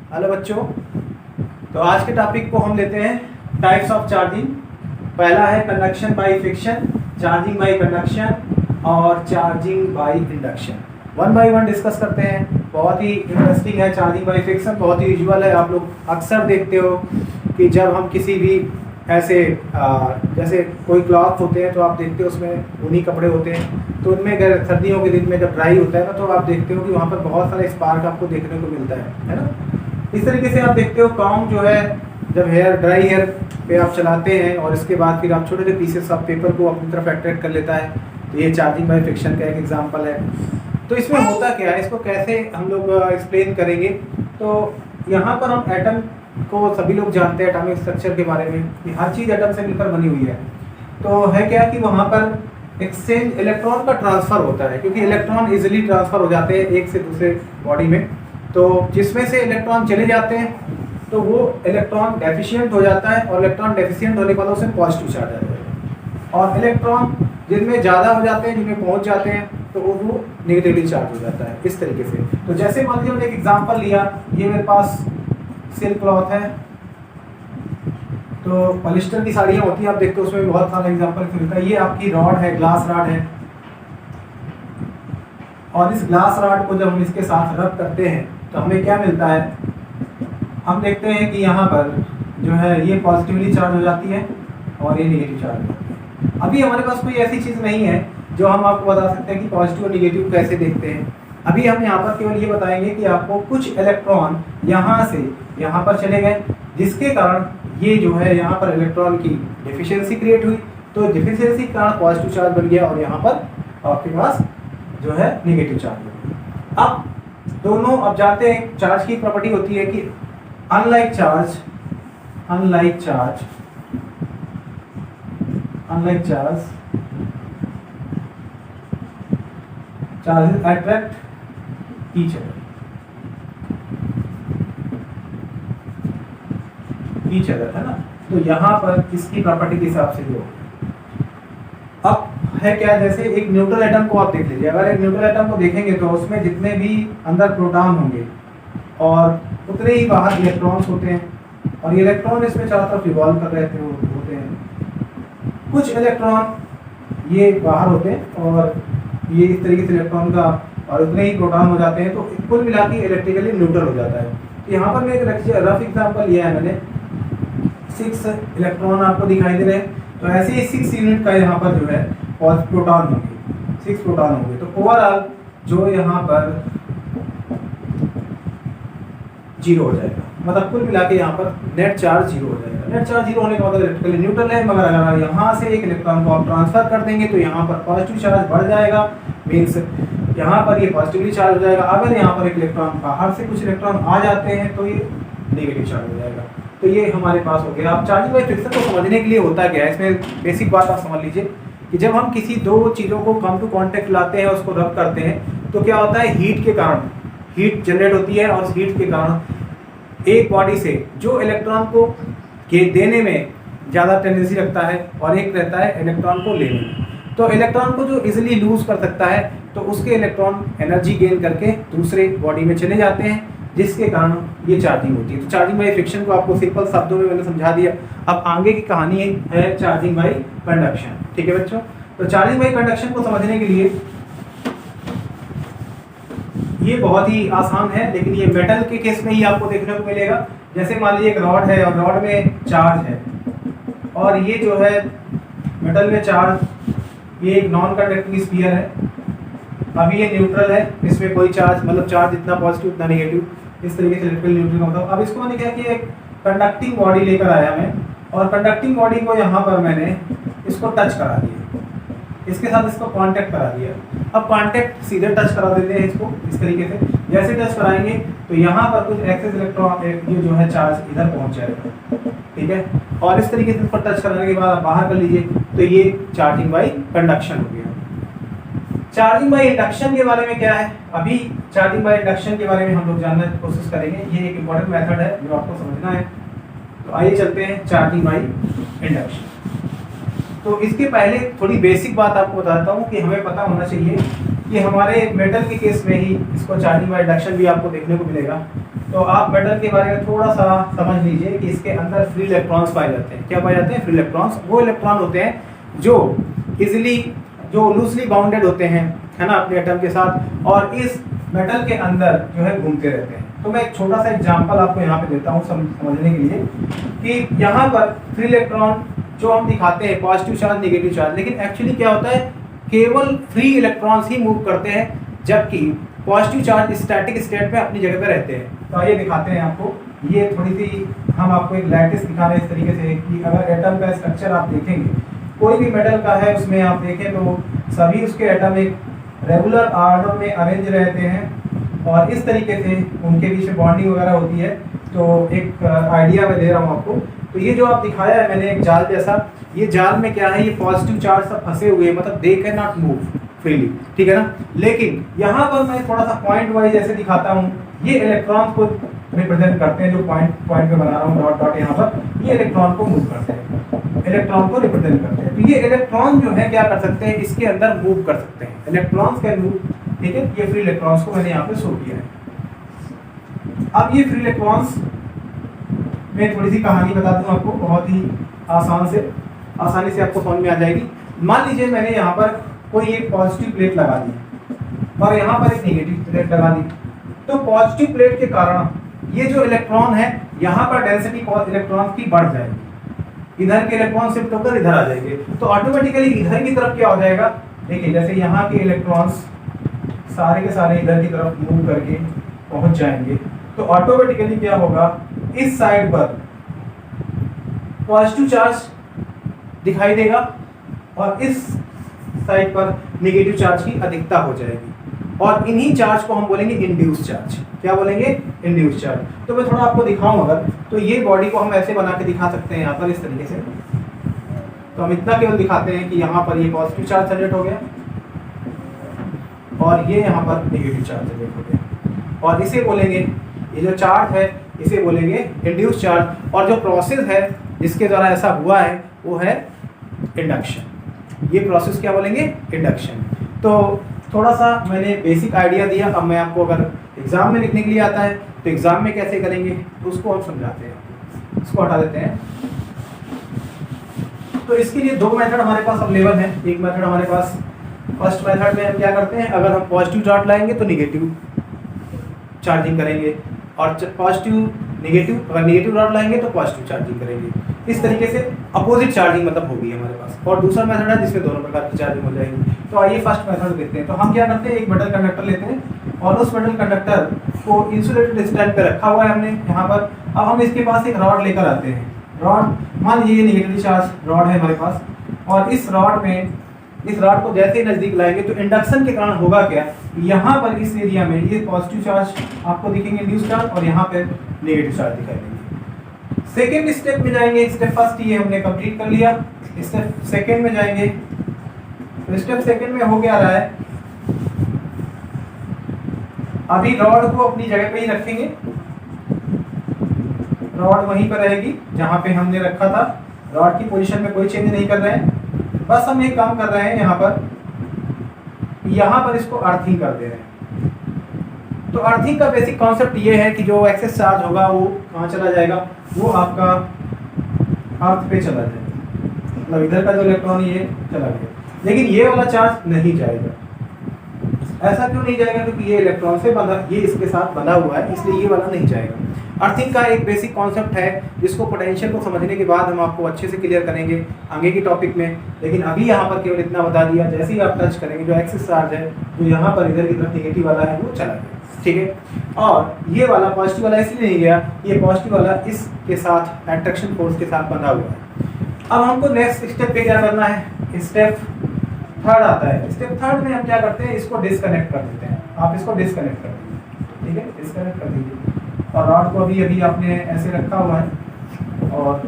Hello बच्चों, तो आज के टॉपिक को हम लेते हैं टाइप्स ऑफ चार्जिंग। पहला है conduction by friction, charging by conduction और charging by induction. One by one discuss करते हैं। बहुत ही इंटरेस्टिंग है चार्जिंग बाय फ्रिक्शन, बहुत ही यूजुअल है। आप लोग अक्सर देखते हो कि जब हम किसी भी ऐसे जैसे कोई क्लॉथ होते हैं तो आप देखते हो उसमें ऊनी कपड़े होते हैं, तो उनमें अगर सर्दियों के दिन में जब ड्राई होता है ना, तो आप देखते हो कि वहाँ पर बहुत सारा स्पार्क आपको देखने को मिलता है ना। इस तरीके से आप देखते हो कॉम्ब जो है, जब ड्राई हेयर पे आप चलाते हैं और इसके बाद फिर आप छोटे छोटे पीसेस ऑफ पेपर को अपनी तरफ अट्रैक्ट कर लेता है, तो ये चार्जिंग बाय फ्रिक्शन का एक एग्जांपल है। तो इसमें होता क्या है, इसको कैसे हम लोग एक्सप्लेन करेंगे। तो यहाँ पर हम एटम को सभी लोग जानते हैं, एटॉमिक स्ट्रक्चर के बारे में कि हर चीज़ एटम से मिलकर बनी हुई है। तो है क्या कि वहाँ पर एक्सचेंज इलेक्ट्रॉन का ट्रांसफ़र होता है, क्योंकि इलेक्ट्रॉन इजीली ट्रांसफ़र हो जाते हैं एक से दूसरे बॉडी में। तो जिसमें से इलेक्ट्रॉन चले जाते हैं तो वो इलेक्ट्रॉन डेफिशिएंट हो जाता है, और इलेक्ट्रॉन डेफिशिएंट होने के बाद उसे पॉजिटिव चार्ज आ जाएगा। और इलेक्ट्रॉन जिनमें ज़्यादा हो जाते हैं, जिनमें पहुंच जाते हैं, तो वो नेगेटिवली चार्ज हो जाता है इस तरीके से। तो जैसे मान लीजिए मैंने एक एग्जांपल लिया, ये मेरे पास सिल्क क्लॉथ है, तो पॉलिस्टर की साड़ियाँ होती हैं, आप देखते हो उसमें भी बहुत सारा एग्जांपल मिलता है। ये आपकी रॉड है, ग्लास रॉड है, और इस ग्लास रॉड को जब हम इसके साथ रब करते हैं तो हमें क्या मिलता है, हम देखते हैं कि यहाँ पर जो है ये पॉजिटिवली चार्ज हो जाती है और ये नेगेटिव चार्ज हो जाती है। अभी हमारे पास कोई ऐसी चीज़ नहीं है जो हम आपको बता सकते हैं कि पॉजिटिव और नेगेटिव कैसे देखते हैं। अभी हम यहाँ पर केवल ये बताएंगे कि आपको कुछ इलेक्ट्रॉन यहाँ से यहाँ पर चले गए, जिसके कारण ये जो है यहाँ पर इलेक्ट्रॉन की डिफिशियंसी क्रिएट हुई, तो डिफिशियंसी के कारण पॉजिटिव चार्ज बन गया और यहाँ पर आपके पास जो है नेगेटिव चार्ज बन गया। अब दोनों अब जानते हैं चार्ज की प्रॉपर्टी होती है कि unlike charge charges attract each other है ना। तो यहाँ पर इसकी प्रॉपर्टी के हिसाब से जो अब है क्या, जैसे एक न्यूट्रल एटम को आप देख लीजिए। अगर एक न्यूट्रल एटम को देखेंगे तो उसमें जितने भी अंदर प्रोटॉन होंगे और उतने ही बाहर इलेक्ट्रॉन्स होते हैं, और ये इलेक्ट्रॉन इसमें चारों तरफ रिवॉल्व कर रहे होते हैं। कुछ इलेक्ट्रॉन ये बाहर होते हैं और ये इस तरीके से इलेक्ट्रॉन का और उतने ही प्रोटॉन हो जाते हैं, तो कुल मिला के इलेक्ट्रिकली न्यूट्रल हो जाता है। तो यहाँ पर मैं एक रफ एग्जाम्पल लिया है मैंने, 6 इलेक्ट्रॉन आपको दिखाई दे रहे हैं। तो ऐसे ही 6 यूनिट का यहाँ पर जो है प्रोटॉन होंगे, 6 प्रोटॉन होंगे। तो ओवरऑल जो यहाँ पर 0 हो जाएगा, मतलब कुल मिला के यहाँ पर नेट चार्ज 0 हो जाएगा। नेट चार्ज 0 होने का मतलब इलेक्ट्रिकली न्यूट्रल है। मगर अगर यहाँ से एक इलेक्ट्रॉन को आप ट्रांसफर कर देंगे तो यहाँ पर पॉजिटिव चार्ज बढ़ जाएगा, मीन्स यहाँ पर ये पॉजिटिवली चार्ज हो जाएगा। अगर यहाँ पर एक इलेक्ट्रॉन बाहर से कुछ इलेक्ट्रॉन आ जाते हैं तो ये नेगेटिव चार्ज हो जाएगा। तो ये हमारे पास हो गया। अब चार्जिंग बाय फ्रिक्शन को समझने के लिए होता क्या है, इसमें बेसिक बात आप समझ लीजिए कि जब हम किसी दो चीज़ों को कम टू कॉन्टेक्ट लाते हैं, उसको रब करते हैं, तो क्या होता है, हीट के कारण हीट जनरेट होती है, और हीट के कारण एक बॉडी से जो इलेक्ट्रॉन को देने में ज़्यादा टेंडेंसी रखता है और एक रहता है इलेक्ट्रॉन को लेने में। तो इलेक्ट्रॉन को जो इजीली लूज कर सकता है, तो उसके इलेक्ट्रॉन एनर्जी गेन करके दूसरे बॉडी में चले जाते हैं, जिसके कारण ये चार्जिंग होती है। तो चार्जिंग बाय फ्रिक्शन को आपको सिंपल शब्दों में मैंने समझा दिया। अब आगे की कहानी है चार्जिंग बाय कंडक्शन। ठीक है बच्चों, तो चार्जिंग बाय कंडक्शन को समझने के लिए ये बहुत ही आसान है, लेकिन ये मेटल के केस में ही आपको देखने को मिलेगा। जैसे मान लीजिए एक रॉड है और रॉड में चार्ज है, और ये जो है मेटल में चार्ज, ये एक नॉन कंडक्टिंग स्फीयर है। अभी ये न्यूट्रल है, इसमें कोई चार्ज, मतलब चार्ज इतना पॉजिटिव इतना नेगेटिव, इस तरीके से इलेक्ट्रिकल न्यूट्रल होता है। अब इसको मैंने क्या किया, एक कंडक्टिंग बॉडी लेकर आया मैं, और कंडक्टिंग बॉडी को यहाँ पर मैंने इसको टच करा दिया, इसके साथ इसको कांटेक्ट करा दिया। अब कांटेक्ट सीधे टच करा देते हैं इसको इस तरीके से। जैसे टच कराएंगे तो यहाँ पर कुछ एक्सेस इलेक्ट्रॉन ये जो है चार्ज इधर पहुँच जाएगा। ठीक है, और इस तरीके से इसको टच कराने के बाद आप बाहर कर लीजिए, तो ये चार्जिंग बाय कंडक्शन हो गया। चार्जिंग बाय इंडक्शन के बारे में क्या है, अभी चार्जिंग बाय इंडक्शन के बारे में हम लोग जानने की कोशिश करेंगे। ये एक इम्पॉर्टेंट मेथड है जो आपको समझना है। तो आइए चलते हैं चार्जिंग बाय इंडक्शन। तो इसके पहले थोड़ी बेसिक बात आपको बताता हूँ कि हमें पता होना चाहिए कि हमारे मेटल के केस में ही इसको चार्जिंग बाय इंडक्शन भी आपको देखने को मिलेगा। तो आप मेटल के बारे में थोड़ा सा समझ लीजिए कि इसके अंदर फ्री इलेक्ट्रॉन्स पाए जाते हैं। क्या पाए जाते हैं? Free electrons. वो इलेक्ट्रॉन होते हैं जो इजिली, जो लूजली बाउंडेड होते हैं, है ना, अपने एटम के साथ, और इस मेटल के अंदर जो है घूमते रहते हैं। तो मैं एक छोटा सा एग्जांपल आपको यहाँ पे देता हूँ समझने के लिए कि यहाँ पर फ्री इलेक्ट्रॉन जो हम दिखाते हैं पॉजिटिव चार्ज, नेगेटिव चार्ज, लेकिन एक्चुअली क्या होता है, केवल फ्री इलेक्ट्रॉन्स ही मूव करते हैं, जबकि पॉजिटिव चार्ज स्टैटिक स्टेट में अपनी जगह पे रहते हैं। तो आइए दिखाते हैं आपको। ये थोड़ी सी हम आपको एक लैटिस दिखा रहे हैं इस तरीके से कि अगर एटम का स्ट्रक्चर आप देखेंगे, कोई भी मेटल का है, उसमें आप देखें तो सभी उसके एटम एक रेगुलर ऑर्डर में अरेंज रहते हैं और इस तरीके से उनके बीच में बॉन्डिंग वगैरह होती है। तो एक आइडिया मैं दे रहा हूँ आपको। तो ये जो आप दिखाया है मैंने एक जाल जैसा, ये जाल में क्या है, ये पॉजिटिव चार्ज सब फंसे हुए हैं, मतलब they can not move freely, ठीक है ना। लेकिन यहाँ पर मैं थोड़ा सा पॉइंट वाइज ऐसे दिखाता हूँ। ये इलेक्ट्रॉन को रिप्रेजेंट करते हैं, जो पॉइंट में बना रहा हूँ डॉट डॉट, यहाँ पर ये इलेक्ट्रॉन को मूव करते हैं, इलेक्ट्रॉन को रिप्रेजेंट करते हैं। तो ये इलेक्ट्रॉन जो है क्या कर सकते हैं, इसके अंदर मूव कर सकते हैं, इलेक्ट्रॉन्स कैन मूव, ठीक है। ये फ्री इलेक्ट्रॉन्स को मैंने यहाँ पे शो किया है। अब ये फ्री इलेक्ट्रॉन्स में थोड़ी सी कहानी बता दूं आपको, बहुत ही आसानी से आपको समझ में आ जाएगी। मान लीजिए मैंने यहाँ पर कोई एक पॉजिटिव प्लेट लगा दी और यहाँ पर एक नेगेटिव प्लेट लगा दी। तो पॉजिटिव प्लेट के कारण ये जो इलेक्ट्रॉन है, यहाँ पर डेंसिटी इलेक्ट्रॉन की बढ़ जाएगी, इधर के इलेक्ट्रॉन शिफ्ट होकर इधर आ जाएंगे, तो ऑटोमेटिकली इधर की तरफ क्या हो जाएगा, देखिए जैसे यहाँ के इलेक्ट्रॉन्स सारे के सारे इधर की तरफ मूव करके पहुंच जाएंगे, तो ऑटोमेटिकली क्या होगा, इस साइड पर पॉजिटिव चार्ज दिखाई देगा और इस साइड पर नेगेटिव चार्ज की अधिकता हो जाएगी, और इन्हीं चार्ज को हम बोलेंगे इंड्यूस चार्ज। क्या बोलेंगे? Induce charge. तो मैं थोड़ा आपको दिखाऊं अगर, तो ये बॉडी को हम ऐसे बना के दिखा सकते हैं यहाँ पर इस तरीके से। तो हम इतना केवल दिखाते हैं कि यहाँ पर ये पॉजिटिव चार्ज जनरेट हो गया और ये यहाँ पर नेगेटिव चार्ज जनरेट हो गया, और इसे बोलेंगे, ये जो चार्ज है इसे बोलेंगे इंड्यूस चार्ज। और जो प्रोसेस है जिसके द्वारा ऐसा हुआ है वो है इंडक्शन। ये प्रोसेस क्या बोलेंगे? इंडक्शन। तो थोड़ा सा मैंने बेसिक आइडिया दिया। अब मैं आपको, अगर एग्जाम में लिखने के लिए आता है तो एग्जाम में कैसे करेंगे तो उसको हम समझाते हैं। इसको हटा देते हैं। तो इसके लिए दो मेथड हमारे पास अवेलेबल है। एक मेथड हमारे पास, फर्स्ट मेथड में हम क्या करते हैं, अगर हम पॉजिटिव चार्ज लाएंगे तो निगेटिव चार्जिंग करेंगे, और नेगेटिव अगर नेगेटिव रॉड लाएंगे तो पॉजिटिव चार्जिंग करेंगे। इस तरीके से अपोजिट चार्जिंग मतलब होगी हमारे पास। और दूसरा मेथड है जिसमें दोनों प्रकार की चार्जिंग हो जाएगी। तो आइए फर्स्ट मेथड देखते हैं। तो हम क्या करते हैं, एक मेटल कंडक्टर लेते हैं और उस मेटल कंडक्टर को इंसुलेटेड स्टैंड पे रखा हुआ है हमने यहाँ पर। अब हम इसके पास एक रॉड लेकर आते हैं। रॉड, मान लीजिए ये नेगेटिव चार्ज रॉड है हमारे पास, और इस रॉड को जैसे ही नजदीक लाएंगे तो इंडक्शन के कारण होगा क्या, यहाँ पर इस एरिया में ये पॉजिटिव चार्ज आपको दिखेंगे, इंड्यूस चार्ज, और यहाँ पे नेगेटिव चार्ज दिखाई देंगे। सेकेंड स्टेप में जाएंगे। स्टेप फर्स्ट ये हमने कंप्लीट कर लिया। स्टेप सेकेंड में जाएंगे। तो स्टेप सेकेंड में हो क्या रहा है, अभी रॉड को अपनी जगह पे ही रखेंगे, रॉड वहीं पर रहेगी जहां पे हमने रखा था। रॉड की पोजीशन में कोई चेंज नहीं कर रहे हैं, बस हम एक काम कर रहे हैं, यहाँ पर इसको अर्थिंग कर दे रहे हैं। तो अर्थिंग का बेसिक कॉन्सेप्ट ये है कि जो एक्सेस चार्ज होगा वो कहाँ चला जाएगा, वो आपका अर्थ पे चला जाएगा, मतलब इधर का जो इलेक्ट्रॉन ये चला गया, लेकिन ये वाला चार्ज नहीं जाएगा। ऐसा क्यों नहीं जाएगा? क्योंकि ये इलेक्ट्रॉन से बंधा, ये इसके साथ बंधा हुआ है, इसलिए ये वाला नहीं जाएगा। अर्थिंग का एक बेसिक कॉन्सेप्ट है जिसको पोटेंशियल को समझने के बाद हम आपको अच्छे से क्लियर करेंगे आगे की टॉपिक में, लेकिन अभी यहाँ पर केवल इतना बता दिया। जैसे ही आप टच करेंगे जो एक्सिस चार्ज है जो यहाँ पर इधर की तरफ नेगेटिव वाला है वो चला गया, ठीक है। और ये वाला पॉजिटिव वाला इसलिए नहीं गया, ये पॉजिटिव वाला इसके साथ अट्रैक्शन फोर्स के साथ बंधा हुआ है। अब हमको नेक्स्ट स्टेप पे क्या करना है, स्टेप थर्ड आता है। स्टेप थर्ड में हम क्या करते हैं, इसको डिस्कनेक्ट कर देते हैं। आप इसको डिस्कनेक्ट कर दीजिए, ठीक है, डिस्कनेक्ट कर दीजिए। और रॉड को अभी आपने ऐसे रखा हुआ है, और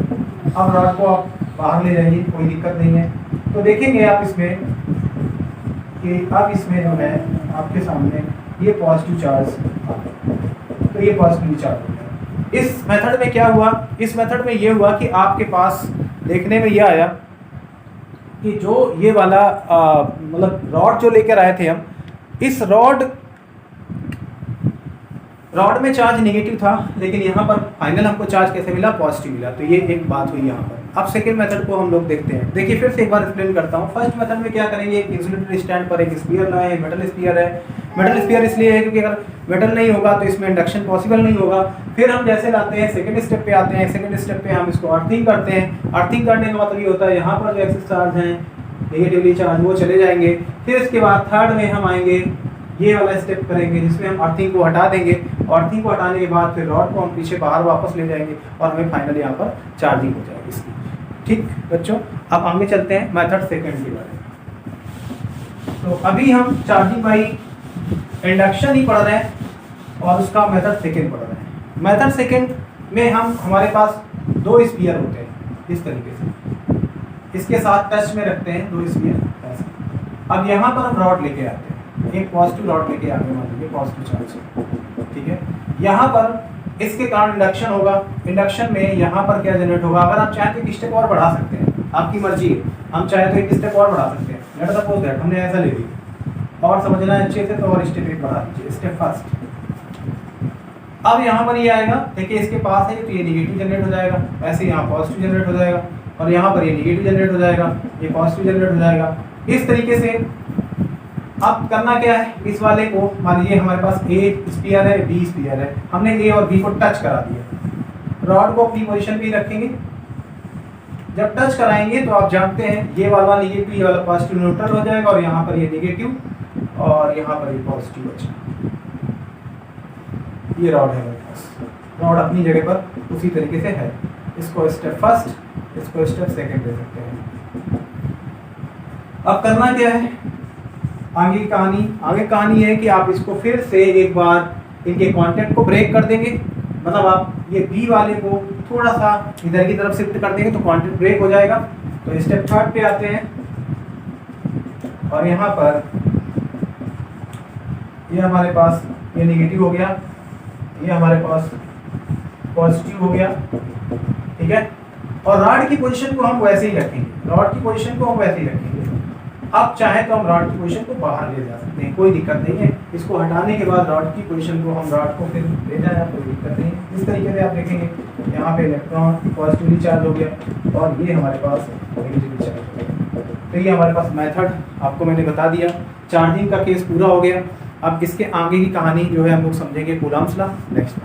अब रॉड को आप बाहर ले जाइए, कोई दिक्कत नहीं है। तो देखेंगे आप इसमें कि अब इसमें जो है आपके सामने ये पॉजिटिव चार्ज, तो ये पॉजिटिव चार्ज हो गया। इस मेथड में क्या हुआ, इस मेथड में ये हुआ कि आपके पास देखने में ये आया कि जो ये वाला मतलब रॉड जो लेकर आए थे हम, इस रॉड रॉड में चार्ज नेगेटिव था, लेकिन यहाँ पर फाइनल हमको चार्ज कैसे मिला, पॉजिटिव मिला। तो ये एक बात हुई यहाँ पर। अब सेकंड मेथड को हम लोग देखते हैं। देखिए फिर से एक बार एक्सप्लेन करता हूँ। फर्स्ट मेथड में क्या करेंगे, एक इंसुलेटर स्टैंड पर एक स्फीयर लाए, मेटल स्फीयर है। मेटल स्फीयर इसलिए है क्योंकि अगर मेटल नहीं होगा तो इसमें इंडक्शन पॉसिबल नहीं होगा। फिर हम जैसे लाते हैं सेकंड स्टेप पे आते हैं। सेकंड स्टेप पे हम इसको अर्थिंग करते हैं। अर्थिंग करने का मतलब ये होता है यहाँ पर जो एक्सिस चार्ज हैं नेगेटिवली चार्ज वो चले जाएंगे। फिर इसके बाद थर्ड में हम आएंगे, ये वाला स्टेप करेंगे जिसमें हम अर्थिंग को हटा देंगे। अर्थिंग को हटाने के बाद फिर रॉड को हम पीछे बाहर वापस ले जाएंगे और हमें फाइनल यहाँ पर चार्जिंग हो जाएगी इसकी। ठीक बच्चों, अब आगे चलते हैं मेथड सेकंड के बारे में। तो अभी हम चार्जिंग बाई इंडक्शन ही पढ़ रहे हैं और उसका मेथड सेकंड पढ़ रहे हैं। मेथड सेकंड में हमारे पास दो स्फीयर होते हैं इस तरीके से, इसके साथ टच में रखते हैं दो स्फीयर ऐसे। अब यहाँ पर हम रॉड लेके आते हैं, एक पॉजिटिव रॉड लेके आगे मान लीजिए पॉजिटिव चार्ज, ठीक है। यहाँ पर इसके कारण इंडक्शन होगा। इंडक्शन में यहाँ पर क्या जनरेट होगा, अगर आप चाहें तो एक स्टेप और बढ़ा सकते हैं, आपकी मर्जी है। हम चाहे तो एक स्टेप और बढ़ा सकते हैं। लेट सपोज दैट हमने ऐसा ले लिया और समझना है अच्छे से, तो और स्टेप एक बढ़ा दीजिए, स्टेप फर्स्ट। अब यहाँ पर ये आएगा, देखिए इसके पास है तो ये निगेटिव जनरेट हो जाएगा, ऐसे यहाँ पॉजिटिव जनरेट हो जाएगा और यहाँ पर ये निगेटिव जनरेट हो जाएगा, ये पॉजिटिव जनरेट हो जाएगा। इस तरीके से अब करना क्या है, इस वाले को मान लीजिए हमारे पास ए स्फीयर है, बी स्फीयर है, हमने ए और बी को टच करा दिया। रॉड को अपनी पोजीशन पे ही रखेंगे। जब टच कराएंगे तो आप जानते हैं ये वाला निगेटिव, ये वाला पॉजिटिव न्यूट्रल हो जाएगा और यहाँ पर ये निगेटिव और यहाँ पर ये पॉजिटिव हो जाएगा। ये रॉड है मेरे पास, रॉड अपनी जगह पर उसी तरीके से है। इसको स्टेप फर्स्ट, इसको स्टेप सेकंड दे सकते हैं। अब करना क्या है, आगे कहानी है कि आप इसको फिर से एक बार इनके कांटेक्ट को ब्रेक कर देंगे। मतलब आप ये बी वाले को थोड़ा सा इधर की तरफ शिफ्ट कर देंगे तो कांटेक्ट ब्रेक हो जाएगा। तो स्टेप थर्ड पे आते हैं और यहाँ पर ये हमारे पास ये नेगेटिव हो गया, ये हमारे पास पॉजिटिव हो गया, ठीक है। और रॉड की पोजीशन को हम वैसे ही रखेंगे, रॉड की पोजीशन को हम वैसे ही रखेंगे। अब चाहे तो हम रॉड की पोजीशन को बाहर ले जा सकते हैं, कोई दिक्कत नहीं है। इसको हटाने के बाद रॉड की पोजीशन को हम रॉड को फिर ले जाए, कोई दिक्कत नहीं है। इस तरीके से आप देखेंगे यहाँ पे इलेक्ट्रॉन पॉजिटिवली चार्ज हो गया और ये हमारे पास नेगेटिवली चार्ज हो गया। तो ये हमारे पास मेथड आपको मैंने बता दिया। चार्जिंग का केस पूरा हो गया। अब इसके आगे की कहानी जो है हम लोग समझेंगे कूलम्ब्स लॉ नेक्स्ट।